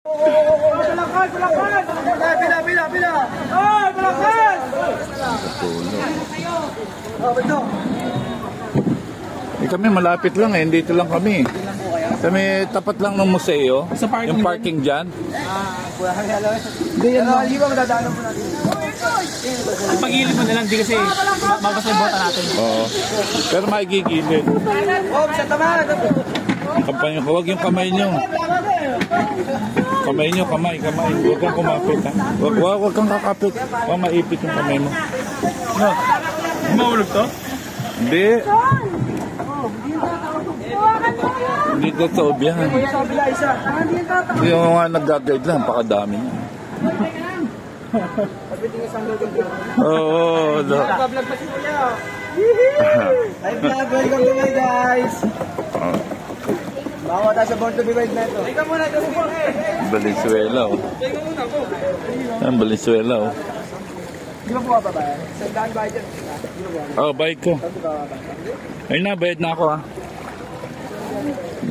Balakan! Balakan! Pila! Oh, balakan! Betul. Kami malapit lang eh, dito lang kami. Kami tapat lang ng museo. Yung parking dyan. Hindi ba madadaanan mo natin? Pag-iilip mo na lang, di kasi mabasa yung bota natin. Oo. Pero magigilid. Oh, sa tama! Kamay, huwag yung kamay nyo. Kamay nyo, kamay. Huwag kang kumapit ha. Huwag kang kakapit. Huwag maipit yung kamay mo. No. Mahulog to? Hindi. Hindi ko toob yan. Yung mga nag-guide lang, pakadami niya. Oo. Nagpa-vlog pa si Kuya. Hi vlog, welcome to my guys. Bawa tayo sa Born to be Wild na ito. Ikaw muna ito. Valenzuela oh. Ikaw muna po. Ang Valenzuela oh. Di ba po ba? Sandaan ba dyan? Oh, bayad ko. Ayun na, bayad na ako ha.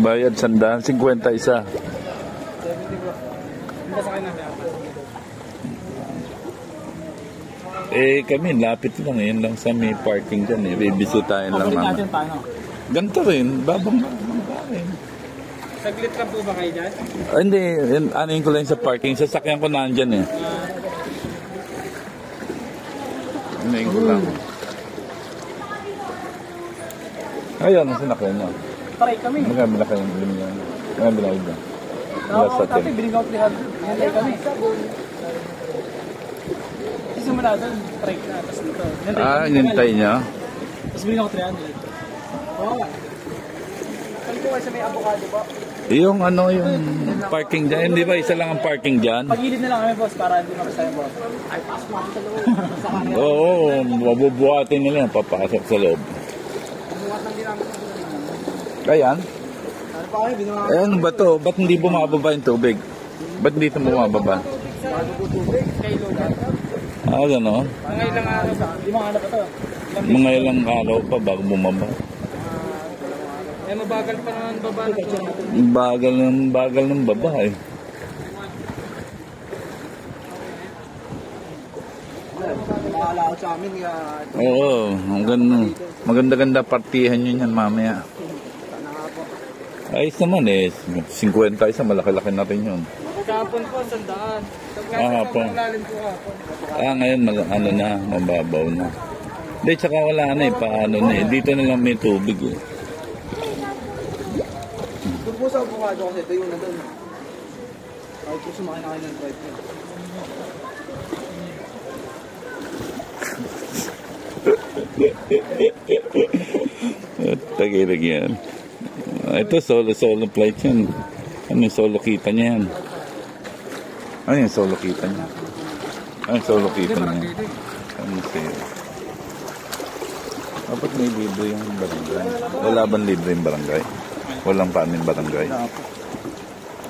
Bayad 100, 50 isa. Eh kami, lapit lang. Yan lang sa may parking dyan eh. Bibisitahin lang naman. natin paano? Ganito rin, babang rin. Saglit lang po ba kayo dyan? Hindi, anuin ko lang sa parking. Sasakyan ko nandyan eh. Anuin ko lang. Ayun, ang sinakyan niya. Paray kami. Magkabila kayo ng lim niya. Magkabila kayo dyan. Wala sa atin. Biling out lihat. Hintay kami. Simula doon, paray na. Tapos dito. Nintay niya. Tapos biling out 300. Oo. Saan po kayo sa may avocado po? Yung ano, yung parking dyan. Hindi ba isa lang ang parking dyan? Pag-ilid na lang kami boss para hindi makasaya boss. Ay, pasok mo sa loob. Oo, mabubuhatin nila. Papasok sa loob. Bumuhat lang din namin. Ayan. Ano pa kayo? Binawa Eh, ano ba to? Ba't hindi bumababa yung tubig? Ba't hindi ito bumababa? Kay Logan. Ah, gano'n? Mga ilang araw sa, limang araw pa to. Mga ilang araw pa bago bumaba. Eh, mabagal pa naman baba na to. Bagal ng baba eh. Bahala ako sa amin. Oo, maganda-ganda partihan nyo yan mamaya. Ayos naman eh. 50 isa, malaki-laki na rin yun. Kahapon po, sandaan. Kahapon. Lalim po kahapon. Ngayon, ano na, mababaw na. Hindi, tsaka wala na eh, paano na eh. Dito na lang may tubig eh. Doon po sa avocado kasi ito yung na doon. Kahit po sumakay na kayo ng drive ko. Tagilig yan. Ito, solo flight yan. Ano yung solo kita niya yan? Ano yung solo kita niya? Ano yung solo kita niya? Ano sa'yo? Dapat may libre yung barangay. Wala bang libre yung barangay? Walang panin barangay?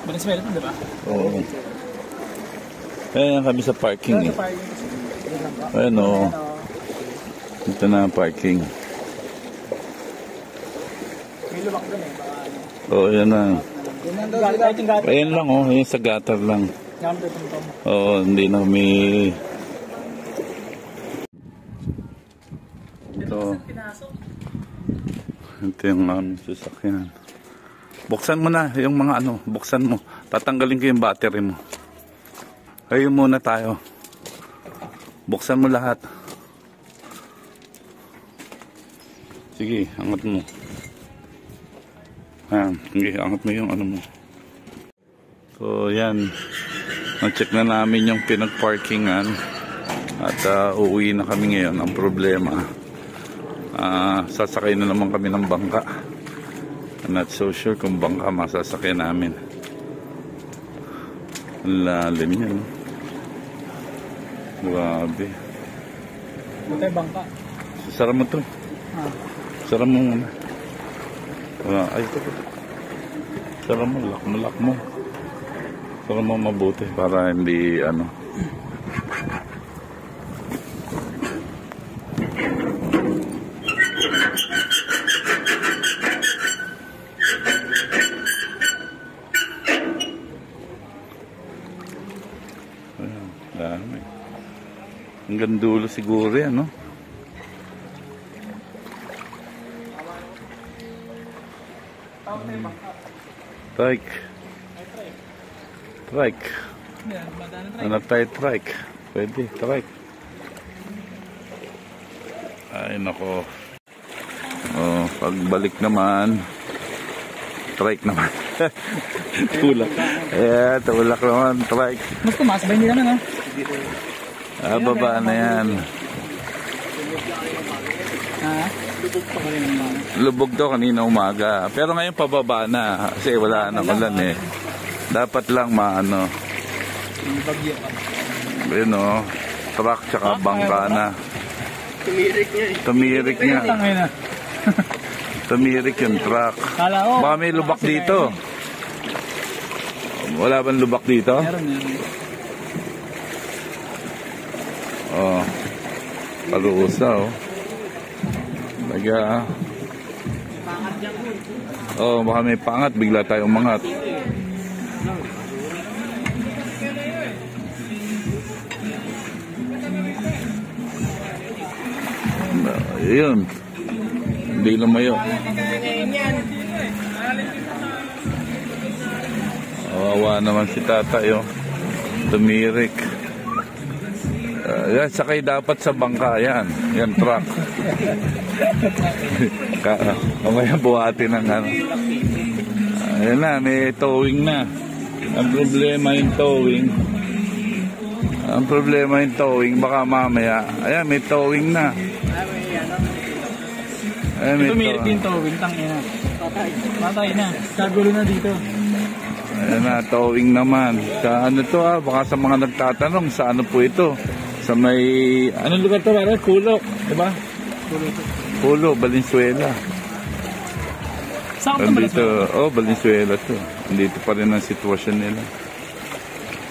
Venezuela po, di ba? Oo. Ayan kami sa parking eh. Ayan o. Ito na ang parking. May lumak doon eh. Oo, yan na. Ayan lang oh, ayan sa gutter lang. Oo, hindi na may... Ito yung aming sasakyan. Buksan mo na yung mga ano, buksan mo. Tatanggalin ko yung battery mo. Ayun muna tayo. Buksan mo lahat. Sige, angat mo. Sige, angat mo yung ano mo. So, yan. Na-check na namin yung pinag-parkingan. At uuwi na kami ngayon. Ang problema, sasakay na naman kami ng bangka. I'm not so sure kung bangka masasakay namin. Lalim yan. Grabe. Matay bangka. Sara mo to. Sara mo muna. Ay, ito. Sara mo, lock mo. Sara mo mabuti para hindi ano. Dami. Hanggang dulo siguro yan, no? Trike. Trike. Ano tayo trike? Pwede, trike. Ay, nako. Oh, pagbalik naman. Trike naman. Tulak. Ayan, tulak naman, trike. Mas tumaas ba? Hindi naman, ha? Baba na yan. Ha? Lubog to kanina umaga. Pero ngayon pababa na. Kasi wala na ulan eh. Dapat lang maano. Yun o. Truck tsaka bangka na. Tumirik niya. Tumirik yung truck. Baka may lubak dito. Wala bang lubak dito? Oh. Parusa oh. Baga. Oh, baka may pangat. Bigla tayong umangat. Yun. Hindi lumayo. Awawa naman si tatay oh. Tumirik. Yan, sakay dapat sa bangka. Yan. Yan, truck. Mamaya buhatin ng ano. Ayan na, may towing na. Ang problema yung towing. Ang problema yung towing. Baka mamaya. Ayan, may towing na. Ayan, may tumirik yung towing. Tangina. Patay na. Kagulo na dito. Ayan na, towing naman. Sa ano to baka sa mga nagtatanong, sa ano po ito? Sa may, anong lugar to? Pulo, diba? Pulo, Valenzuela. Saan ka Valenzuela? Oh, Valenzuela to. Andito pa rin ang sitwasyon nila.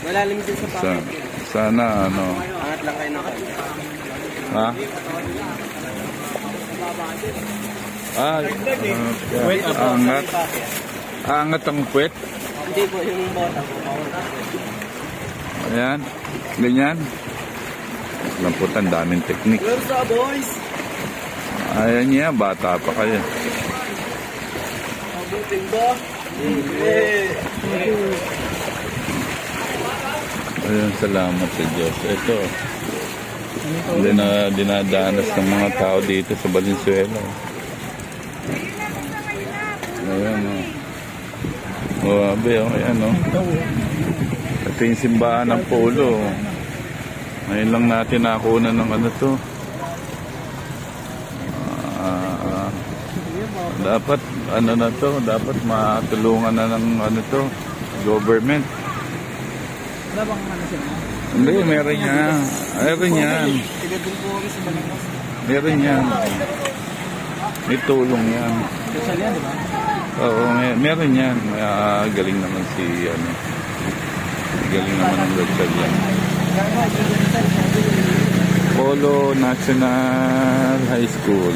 Malalim din sa pakit. Sana, ano. Angat lang kayo na kayo. Ha? Angat. Angat ang puwet. Hindi po yung bota. Ayan. Ganyan. Lamputan, daming teknik. Where's the boys? Ayan niya, bata pa kayo. Mabuting ba? Ayan, salamat sa Diyos. Ito, dinadanas ng mga tao dito sa Valenzuela. Ayan, abe, ayan, ito yung simbahan ng Polo. Ngayon lang natin nakuha ng ano to. Dapat, ano na to, dapat matulungan na ng ano to, government. Wala bang ano sila? Hindi, meron yan. Meron yan. Meron yan. May tulong yan. Special yan, di ba? Oo, meron yan. Galing naman si, ano, galing naman ang Lodge yan. Polo National High School.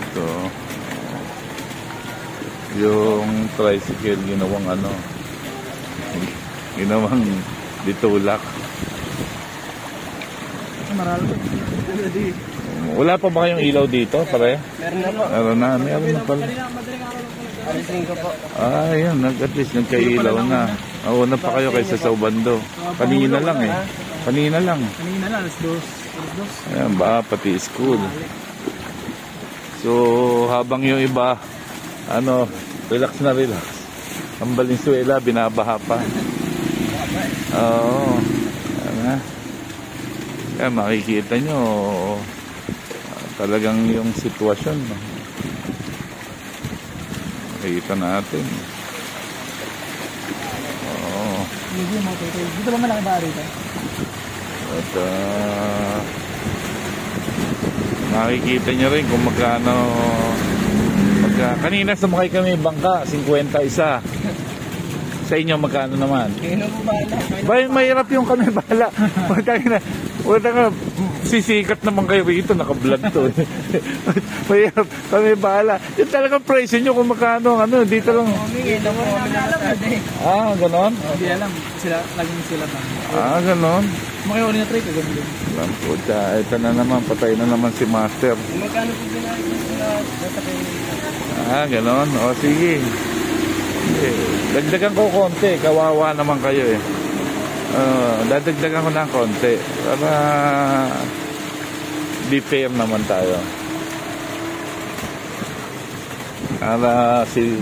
Ito. Yung tricycle, ginawang ano, ginawang ditulak. Wala pa ba kayong ilaw dito, pare? Meron na po. Meron na pala. Alising ko po. Yun, at least nagkailaw na. Una pa kayo kaysa sa Ubando. Kanina lang eh. Kanina lang. Kanina lang, alas 2. Ayan ba, pati school. So, habang yung iba, ano, relax na relax. Ang Valenzuela, binabaha pa. Oo. Kaya makikita nyo, talagang yung sitwasyon. Makikita natin. Oo. Dito ba malaki ba rito? At makikita nyo rin kung magkano. Kanina sumakay kami bangka, 51. Sa inyo magkano naman? Kaya na po bahala. Mahirap yung kami bala. Wala nga, sisikat naman kayo rito, naka-vlog to. Mahirap, kami bahala. Yung talagang presyo nyo kung magkano, ano, dito lang. Kita mo kami na nasada eh. Ah, ganon? Hindi alam. Sila, laging sila pa. Ah, ganon. Makiuli na try ka, ganun din. Alam po, ito na naman, patay na naman si Master. Magkano po ginagawa nasa kayo? Ah, ganon. O, sige. Sige. Dagdagan ko konti, kawawa naman kayo eh. Dadagdagan ko ng konti para be fair naman tayo. Para si...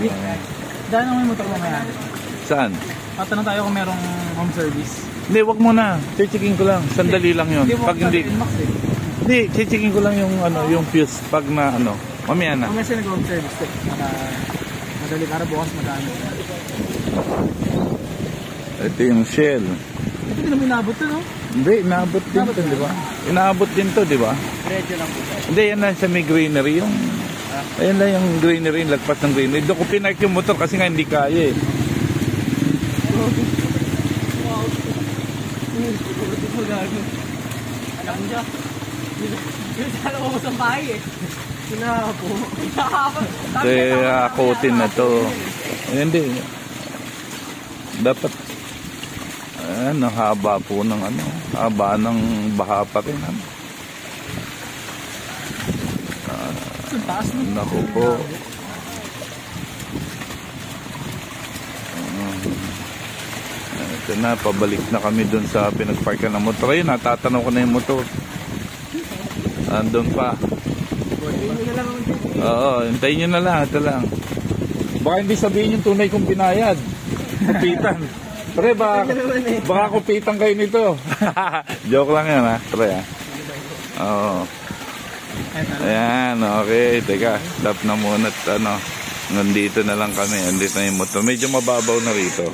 Dahil naman yung motor mo ngayon. Saan? Tatanong tayo kung merong home service. Hindi, wag mo na. Chichikin ko lang. Sandali lang yun. Hindi mo Pag hindi... Max eh. Hindi, chichikin ko lang yung ano, yung fuse pag na ano. Mamaya na. Kung may siya nag-home service, madali para bukas madami. Ito yung shell. Hindi naman inabot to, no? Hindi, inaabot din to, di ba? Inaabot din to, di ba? Diretso lang po. Hindi, yan lang sa may greenery. Yung... Ayan lang yung greenery, yung lagpas ng greenery. Doon ko pinark yung motor kasi nga hindi kaya eh. Alam niya. Yung sana ko sa bahay eh. Sinapo. Kaya akutin na to. Hindi. Dapat ano, haba po ng ano, haba ng baha pa rin. Ano. Ang taas mo. Naku po. Ito na, pabalik na kami dun sa pinagparkan ng motor. Ayun, natatanaw ko na yung motor. Andun pa. Oo, hintayin nyo na lang. Ito lang. Baka hindi sabihin yung tunay kong binayad. Kupitan. Pre, baka kupitan kayo nito. Joke lang yan, ha? Pre, ha? Oo. Ayan, okay. Teka, stop na muna at ano. Nandito na lang kami. Nandito na yung motor. Medyo mababaw na rito.